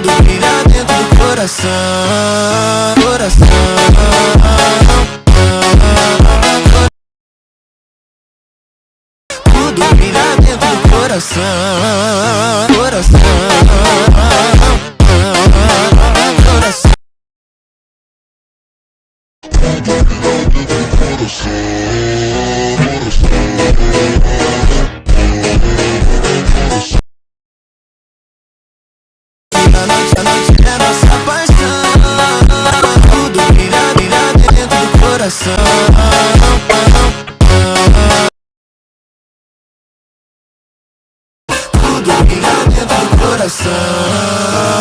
Tudo brilha dentro do coração, coração. Tudo brilha dentro do coração, coração, coração. A noite é nossa paixão. Tudo brilha, brilha dentro do coração. Tudo brilha dentro do coração.